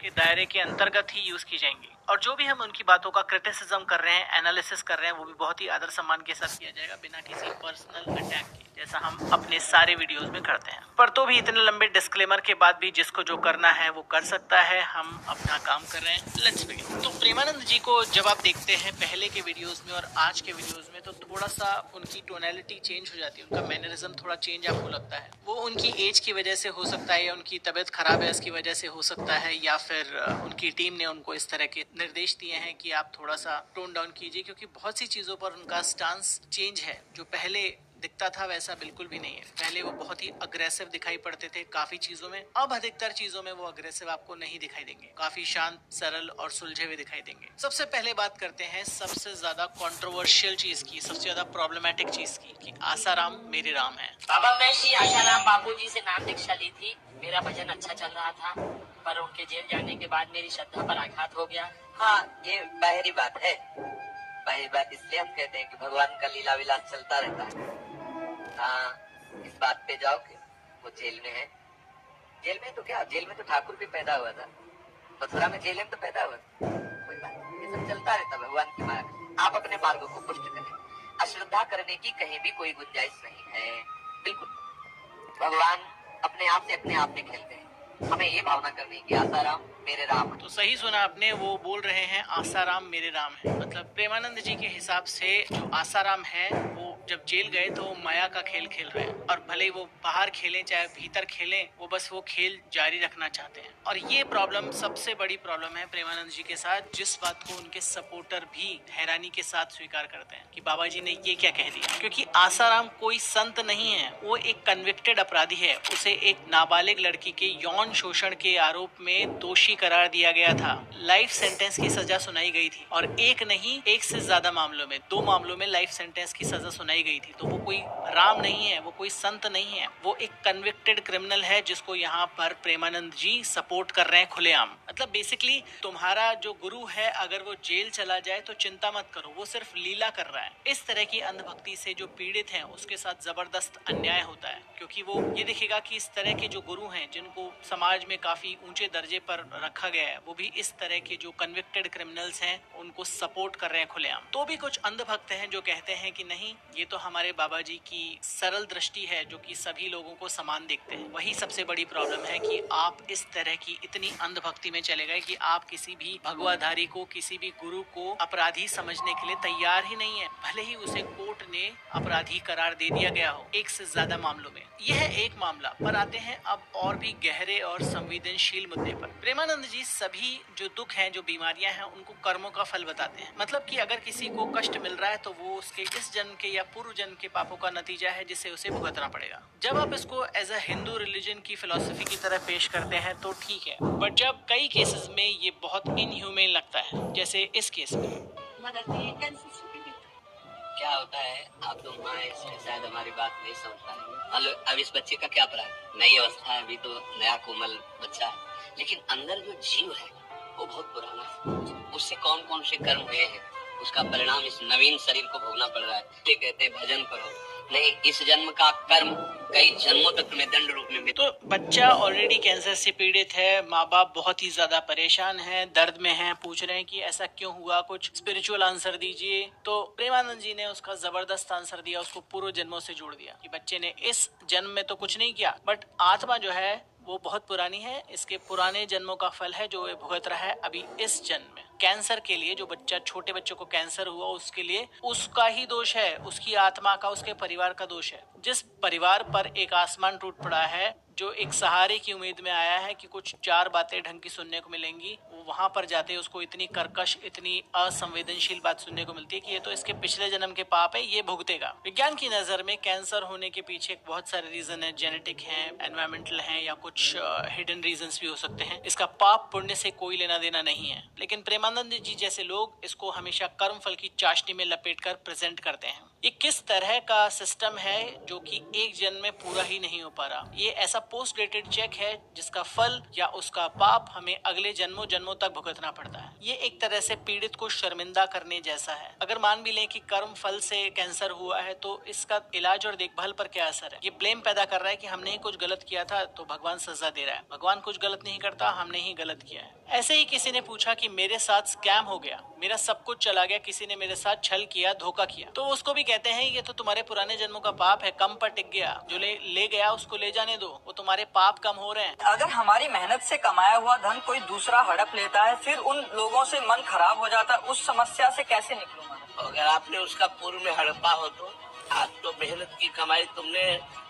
के दायरे के अंतर्गत ही यूज की जाएंगी और जो भी हम उनकी बातों का क्रिटिसिज्म कर रहे हैं, एनालिसिस कर रहे हैं, वो भी बहुत ही आदर सम्मान के साथ किया जाएगा, बिना किसी पर्सनल अटैक के, जैसा हम अपने सारे वीडियोस में करते हैं। पर तो भी इतने लंबे डिस्क्लेमर के बाद भी जिसको जो करना है वो कर सकता है। हम अपना काम कर रहे हैं, लेट्स बिगिन। तो प्रेमानंद जी को जब आप देखते हैं पहले के वीडियोस में और आज के वीडियोस में, तो थोड़ा सा उनकी टोनैलिटी चेंज हो जाती है, उनका मैनरिज्म थोड़ा चेंज आपको लगता है। वो उनकी एज की वजह से हो सकता है, या उनकी तबीयत खराब है इसकी वजह से हो सकता है, या फिर उनकी टीम ने उनको इस तरह के निर्देश दिए हैं कि आप थोड़ा सा टोन डाउन कीजिए, क्योंकि बहुत सी चीजों पर उनका स्टांस चेंज है। जो पहले दिखता था वैसा बिल्कुल भी नहीं है। पहले वो बहुत ही अग्रेसिव दिखाई पड़ते थे काफी चीजों में, अब अधिकतर चीजों में वो अग्रेसिव आपको नहीं दिखाई देंगे, काफी शांत, सरल और सुलझे हुए दिखाई देंगे। सबसे पहले बात करते हैं सबसे ज्यादा कंट्रोवर्शियल चीज की, सबसे ज्यादा प्रॉब्लमेटिक चीज की, कि आसाराम मेरे राम है। बाबा, मैं श्री आसाराम बापू जी से नाम दीक्षा ली थी। मेरा भजन अच्छा चल रहा था, पर उनके जेल जाने के बाद मेरी श्रद्धा पर आघात हो गया। हाँ, ये बाहरी बात है। बाहरी बात इसलिए हम कहते हैं कि भगवान का लीला विलास चलता रहता है। हाँ, इस बात पे जाओ कि वो जेल में है। जेल में तो क्या, जेल में तो ठाकुर भी पैदा हुआ था, मथुरा में जेल में तो पैदा हुआ था। कोई बात नहीं, ये सब चलता रहता भगवान की मार्ग। आप अपने मार्ग को पुष्ट करें, अश्रद्धा करने की कहीं भी कोई गुंजाइश नहीं है। बिल्कुल भगवान अपने आप में खेलते हैं। हमें ये भावना करनी कि आसाराम मेरे राम। तो सही सुना आपने, वो बोल रहे हैं आसाराम मेरे राम है। मतलब प्रेमानंद जी के हिसाब से जो आसाराम है वो जब जेल गए तो माया का खेल खेल रहे हैं, और भले ही वो बाहर खेलें चाहे भीतर खेलें, वो बस वो खेल जारी रखना चाहते हैं। और ये प्रॉब्लम सबसे बड़ी प्रॉब्लम है प्रेमानंद जी के साथ, जिस बात को उनके सपोर्टर भी हैरानी के साथ स्वीकार करते हैं कि बाबा जी ने ये क्या कह दिया। क्योंकि आसाराम कोई संत नहीं है, वो एक कन्विक्टेड अपराधी है। उसे एक नाबालिग लड़की के यौन शोषण के आरोप में दोषी करार दिया गया था। लाइफ सेंटेंस की सजा सुनाई गई थी, और एक नहीं, एक से ज्यादा मामलों में, 2 मामलों में लाइफ सेंटेंस की सजा सुनाई गई थी। तो वो कोई राम नहीं है, वो कोई संत नहीं है, वो एक कन्विक्टेड क्रिमिनल है, जिसको यहाँ पर प्रेमानंद जी सपोर्ट कर रहे हैं खुलेआम। मतलब बेसिकली तुम्हारा जो गुरु है, अगर वो जेल चला जाए तो चिंता मत करो, वो सिर्फ लीला कर रहा है। इस तरह की अंधभक्ति से जो पीड़ित हैं उसके साथ जबरदस्त अन्याय होता है, क्योंकि वो ये दिखेगा कि इस तरह के जो गुरु हैं, जिनको समाज में काफी ऊंचे दर्जे पर रखा गया है, वो भी इस तरह के जो कन्विक्टेड क्रिमिनल्स हैं उनको सपोर्ट कर रहे हैं खुलेआम। तो भी कुछ अंधभक्त हैं जो कहते हैं कि नहीं, ये तो हमारे बाबा जी की सरल दृष्टि है, जो कि सभी लोगों को समान देखते हैं। वही सबसे बड़ी प्रॉब्लम है कि आप इस तरह की इतनी अंधभक्ति में चले गए कि आप किसी भी भगवाधारी को, किसी भी गुरु को अपराधी समझने के लिए तैयार ही नहीं है, भले ही उसे कोर्ट ने अपराधी करार दे दिया गया हो एक से ज्यादा मामलों में। यह एक मामला पर आते हैं अब और भी गहरे और संवेदनशील मुद्दे पर। प्रेमानंद जी सभी जो दुख हैं, जो बीमारियां हैं, उनको कर्मों का फल बताते हैं। मतलब कि अगर किसी को कष्ट मिल रहा है तो वो उसके इस जन्म के या पूर्व जन्म के पापों का नतीजा है, जिसे उसे भुगतना पड़ेगा। जब आप इसको एज अ हिंदू रिलीजन की फिलॉसफी की तरह पेश करते हैं तो ठीक है, बट जब कई केसेस में ये बहुत इनह्यूमेन लगता है, जैसे इस केस में। क्या होता है, आप लोग माँ इसलिए शायद हमारी बात नहीं समझ पा रहे। अब इस बच्चे का क्या अपराध, नई अवस्था है, अभी तो नया कोमल बच्चा है, लेकिन अंदर जो जीव है वो बहुत पुराना है। उससे कौन कौन से कर्म हुए हैं, उसका परिणाम इस नवीन शरीर को भोगना पड़ रहा है। ये कहते हैं भजन करो, नहीं, इस जन्म का कर्म कई जन्मों तक तुम्हें दंड रूप में। तो बच्चा ऑलरेडी कैंसर से पीड़ित है, माँ बाप बहुत ही ज्यादा परेशान हैं, दर्द में हैं, पूछ रहे हैं कि ऐसा क्यों हुआ, कुछ स्पिरिचुअल आंसर दीजिए। तो प्रेमानंद जी ने उसका जबरदस्त आंसर दिया, उसको पूर्व जन्मों से जोड़ दिया कि बच्चे ने इस जन्म में तो कुछ नहीं किया, बट आत्मा जो है वो बहुत पुरानी है, इसके पुराने जन्मों का फल है जो ये भुगत रहा है अभी इस जन्म में। कैंसर के लिए, जो बच्चा, छोटे बच्चों को कैंसर हुआ, उसके लिए उसका ही दोष है, उसकी आत्मा का, उसके परिवार का दोष है। जिस परिवार पर एक आसमान टूट पड़ा है, जो एक सहारे की उम्मीद में आया है कि कुछ 4 बातें ढंग की सुनने को मिलेंगी, वो वहां पर जाते ही उसको इतनी कर्कश, इतनी असंवेदनशील बात सुनने को मिलती है कि ये तो इसके पिछले जन्म के पाप है, ये भुगतेगा। विज्ञान की नजर में कैंसर होने के पीछे बहुत सारे रीजन है, जेनेटिक है, एनवायरमेंटल है, या कुछ हिडन रीजंस भी हो सकते हैं। इसका पाप पुण्य से कोई लेना देना नहीं है, लेकिन प्रेमानंद जी जैसे लोग इसको हमेशा कर्म फल की चाशनी में लपेटकर प्रेजेंट करते हैं। ये किस तरह का सिस्टम है जो कि एक जन्म में पूरा ही नहीं हो पा रहा। ये ऐसा पोस्ट डेटेड चेक है जिसका फल या उसका पाप हमें अगले जन्मों जन्मों तक भुगतना पड़ता है। ये एक तरह से पीड़ित को शर्मिंदा करने जैसा है। अगर मान भी लें कि कर्म फल से कैंसर हुआ है, तो इसका इलाज और देखभाल पर क्या असर है। ये ब्लेम पैदा कर रहा है कि हमने ही कुछ गलत किया था तो भगवान सजा दे रहा है। भगवान कुछ गलत नहीं करता, हमने ही गलत किया है। ऐसे ही किसी ने पूछा कि मेरे साथ स्कैम हो गया, मेरा सब कुछ चला गया, किसी ने मेरे साथ छल किया, धोखा किया, तो उसको भी कहते हैं ये तो तुम्हारे पुराने जन्मों का पाप है, कम पर टिक गया, जो ले गया उसको ले जाने दो, वो तुम्हारे पाप कम हो रहे हैं। अगर हमारी मेहनत से कमाया हुआ धन कोई दूसरा हड़प लेता है, फिर उन लोगों से मन खराब हो जाता है, उस समस्या से कैसे निकलूंगा? अगर आपने उसका पूर्व में हड़पा हो तो आज तो मेहनत की कमाई तुमने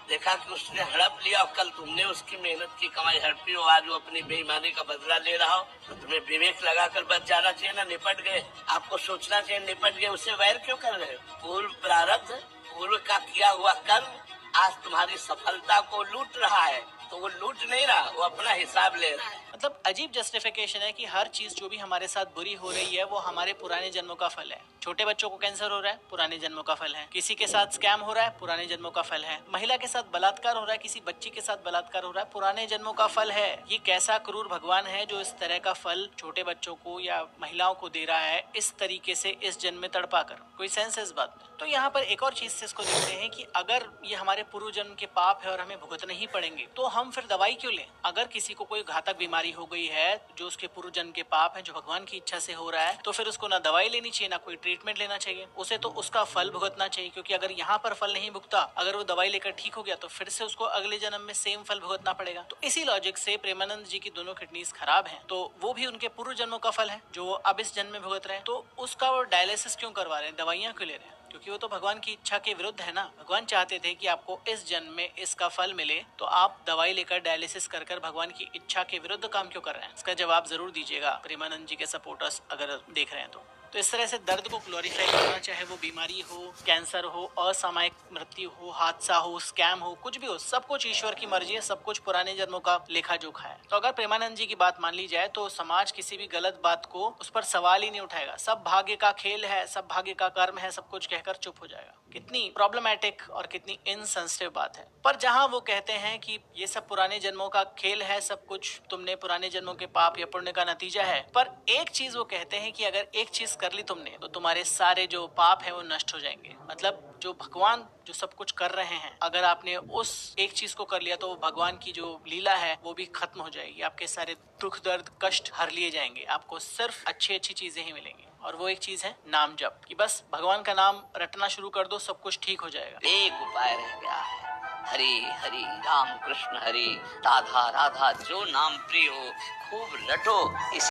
देखा कि उसने हड़प लिया और कल तुमने उसकी मेहनत की कमाई हड़पी हो, आज वो अपनी बेईमानी का बदला ले रहा हो, तो तुम्हें विवेक लगाकर बच जाना चाहिए ना। निपट गए, आपको सोचना चाहिए निपट गए, उससे वैर क्यों कर रहे हो? पूर्व प्रारब्ध, पूर्व का किया हुआ कर्म आज तुम्हारी सफलता को लूट रहा है, तो वो लूट नहीं रहा, वो अपना हिसाब ले रहा है। मतलब अजीब जस्टिफिकेशन है कि हर चीज जो भी हमारे साथ बुरी हो रही है वो हमारे पुराने जन्मों का फल है। छोटे बच्चों को कैंसर हो रहा है, पुराने जन्मों का फल है। किसी के साथ स्कैम हो रहा है, पुराने जन्मों का फल है। महिला के साथ बलात्कार हो रहा है, किसी बच्ची के साथ बलात्कार हो रहा है, पुराने जन्मों का फल है। ये कैसा क्रूर भगवान है जो इस तरह का फल छोटे बच्चों को या महिलाओं को दे रहा है इस तरीके से इस जन्म में तड़पा कर? कोई सेंस है इस बात में? तो यहाँ पर एक और चीज से इसको देखते हैं कि अगर ये हमारे पूर्व जन्म के पाप है और हमें भुगतने ही पड़ेंगे तो हम फिर दवाई क्यों लें? अगर किसी को कोई घातक बीमारी हो गई है जो उसके पूर्व जन्म के पाप है, जो भगवान की इच्छा से हो रहा है, तो फिर उसको ना दवाई लेनी चाहिए, ना कोई ट्रीटमेंट लेना चाहिए, उसे तो उसका फल भुगतना चाहिए। क्योंकि अगर यहाँ पर फल नहीं भुगता, अगर वो दवाई लेकर ठीक हो गया तो फिर से उसको अगले जन्म में सेम फल भुगतना पड़ेगा। तो इसी लॉजिक से प्रेमानंद जी की दोनों किडनीज खराब हैं, तो वो भी उनके पूर्व जन्मों का फल है जो अब इस जन्म में भुगत रहे हैं। तो उसका वो डायलिसिस क्यों करवा रहे हैं, दवाइयां क्यों ले रहे हैं? क्योंकि वो तो भगवान की इच्छा के विरुद्ध है ना। भगवान चाहते थे कि आपको इस जन्म में इसका फल मिले, तो आप दवाई लेकर डायलिसिस कर कर भगवान की इच्छा के विरुद्ध काम क्यों कर रहे हैं? इसका जवाब जरूर दीजिएगा प्रेमानंद जी के सपोर्टर्स अगर देख रहे हैं तो इस तरह से दर्द को ग्लोरीफाई करना, चाहे वो बीमारी हो, कैंसर हो, असामयिक मृत्यु हो, हादसा हो, स्कैम हो, कुछ भी हो, सब कुछ ईश्वर की मर्जी है, सब कुछ पुराने जन्मों का लेखा जोखा है। तो अगर प्रेमानंद जी की बात मान ली जाए तो समाज किसी भी गलत बात को उस पर सवाल ही नहीं उठाएगा। सब भाग्य का खेल है, सब भाग्य का कर्म है, सब कुछ कहकर चुप हो जाएगा। कितनी प्रॉब्लमैटिक और कितनी इनसेंसिटिव बात है। पर जहां वो कहते हैं कि ये सब पुराने जन्मों का खेल है, सब कुछ तुमने पुराने जन्मों के पाप या पुण्य का नतीजा है, पर एक चीज वो कहते हैं कि अगर एक चीज कर ली तुमने तो तुम्हारे सारे जो पाप है वो नष्ट हो जाएंगे। मतलब जो भगवान जो सब कुछ कर रहे हैं, अगर आपने उस एक चीज को कर लिया तो भगवान की जो लीला है वो भी खत्म हो जाएगी। आपके सारे दुख दर्द कष्ट हर लिए जाएंगे, आपको सिर्फ अच्छी अच्छी चीजें ही मिलेंगी। और वो एक चीज है नाम जप, कि बस भगवान का नाम रटना शुरू कर दो, सब कुछ ठीक हो जाएगा। एक उपाय रह गया है, हरि हरि राम कृष्ण हरि, राधा राधा जो नाम प्रिय हो, खूब रटो। इस